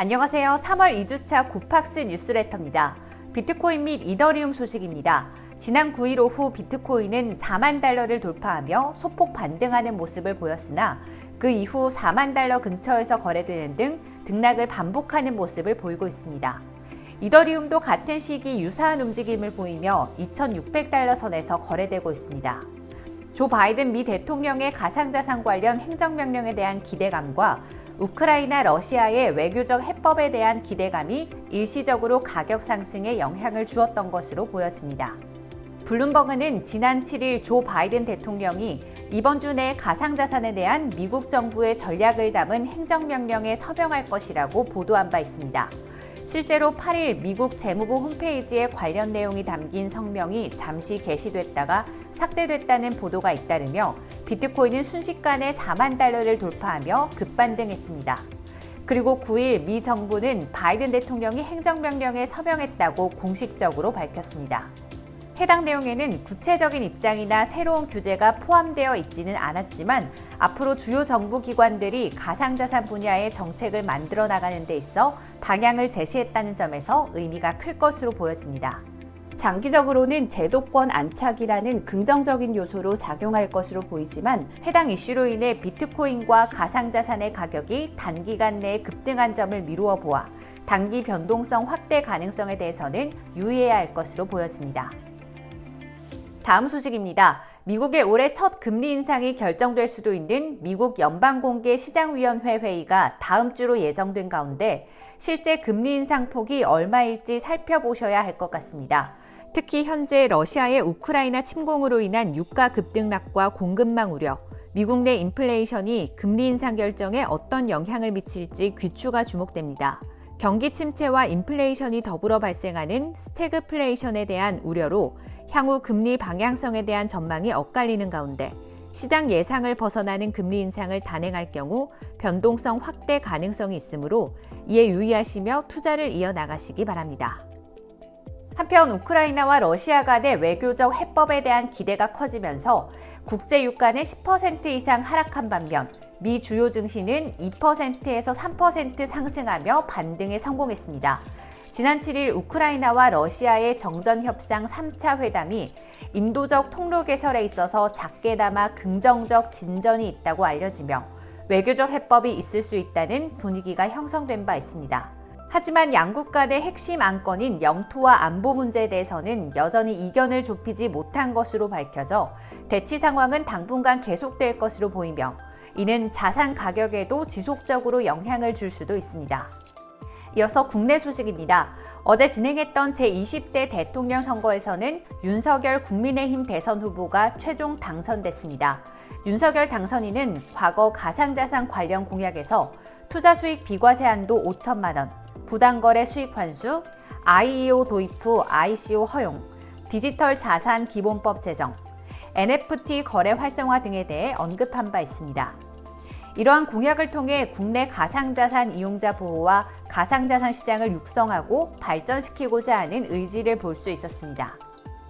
안녕하세요. 3월 2주차 고팍스 뉴스레터입니다. 비트코인 및 이더리움 소식입니다. 지난 9일 오후 비트코인은 4만 달러를 돌파하며 소폭 반등하는 모습을 보였으나 그 이후 4만 달러 근처에서 거래되는 등 등락을 반복하는 모습을 보이고 있습니다. 이더리움도 같은 시기 유사한 움직임을 보이며 2,600달러 선에서 거래되고 있습니다. 조 바이든 미 대통령의 가상자산 관련 행정명령에 대한 기대감과 우크라이나, 러시아의 외교적 해법에 대한 기대감이 일시적으로 가격 상승에 영향을 주었던 것으로 보여집니다. 블룸버그는 지난 7일 조 바이든 대통령이 이번 주 내 가상자산에 대한 미국 정부의 전략을 담은 행정명령에 서명할 것이라고 보도한 바 있습니다. 실제로 8일 미국 재무부 홈페이지에 관련 내용이 담긴 성명이 잠시 게시됐다가 삭제됐다는 보도가 잇따르며 비트코인은 순식간에 4만 달러를 돌파하며 급반등했습니다. 그리고 9일 미 정부는 바이든 대통령이 행정명령에 서명했다고 공식적으로 밝혔습니다. 해당 내용에는 구체적인 입장이나 새로운 규제가 포함되어 있지는 않았지만 앞으로 주요 정부 기관들이 가상자산 분야의 정책을 만들어 나가는 데 있어 방향을 제시했다는 점에서 의미가 클 것으로 보여집니다. 장기적으로는 제도권 안착이라는 긍정적인 요소로 작용할 것으로 보이지만 해당 이슈로 인해 비트코인과 가상자산의 가격이 단기간 내에 급등한 점을 미루어 보아 단기 변동성 확대 가능성에 대해서는 유의해야 할 것으로 보여집니다. 다음 소식입니다. 미국의 올해 첫 금리 인상이 결정될 수도 있는 미국 연방공개시장위원회 회의가 다음 주로 예정된 가운데 실제 금리 인상 폭이 얼마일지 살펴보셔야 할 것 같습니다. 특히 현재 러시아의 우크라이나 침공으로 인한 유가 급등락과 공급망 우려, 미국 내 인플레이션이 금리 인상 결정에 어떤 영향을 미칠지 귀추가 주목됩니다. 경기 침체와 인플레이션이 더불어 발생하는 스태그플레이션에 대한 우려로 향후 금리 방향성에 대한 전망이 엇갈리는 가운데 시장 예상을 벗어나는 금리 인상을 단행할 경우 변동성 확대 가능성이 있으므로 이에 유의하시며 투자를 이어나가시기 바랍니다. 한편 우크라이나와 러시아 간의 외교적 해법에 대한 기대가 커지면서 국제 유가는 10% 이상 하락한 반면 미 주요 증시는 2%에서 3% 상승하며 반등에 성공했습니다. 지난 7일 우크라이나와 러시아의 정전협상 3차 회담이 인도적 통로 개설에 있어서 작게나마 긍정적 진전이 있다고 알려지며 외교적 해법이 있을 수 있다는 분위기가 형성된 바 있습니다. 하지만 양국 간의 핵심 안건인 영토와 안보 문제에 대해서는 여전히 이견을 좁히지 못한 것으로 밝혀져 대치 상황은 당분간 계속될 것으로 보이며 이는 자산 가격에도 지속적으로 영향을 줄 수도 있습니다. 이어서 국내 소식입니다. 어제 진행했던 제20대 대통령 선거에서는 윤석열 국민의힘 대선 후보가 최종 당선됐습니다. 윤석열 당선인은 과거 가상자산 관련 공약에서 투자 수익 비과세 한도 5천만 원, 부당거래 수익 환수, IEO 도입 후 ICO 허용, 디지털 자산 기본법 제정, NFT 거래 활성화 등에 대해 언급한 바 있습니다. 이러한 공약을 통해 국내 가상자산 이용자 보호와 가상자산 시장을 육성하고 발전시키고자 하는 의지를 볼 수 있었습니다.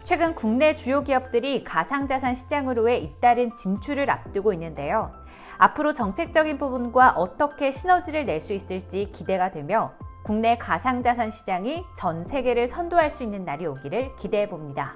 최근 국내 주요 기업들이 가상자산 시장으로의 잇따른 진출을 앞두고 있는데요. 앞으로 정책적인 부분과 어떻게 시너지를 낼 수 있을지 기대가 되며 국내 가상자산 시장이 전 세계를 선도할 수 있는 날이 오기를 기대해 봅니다.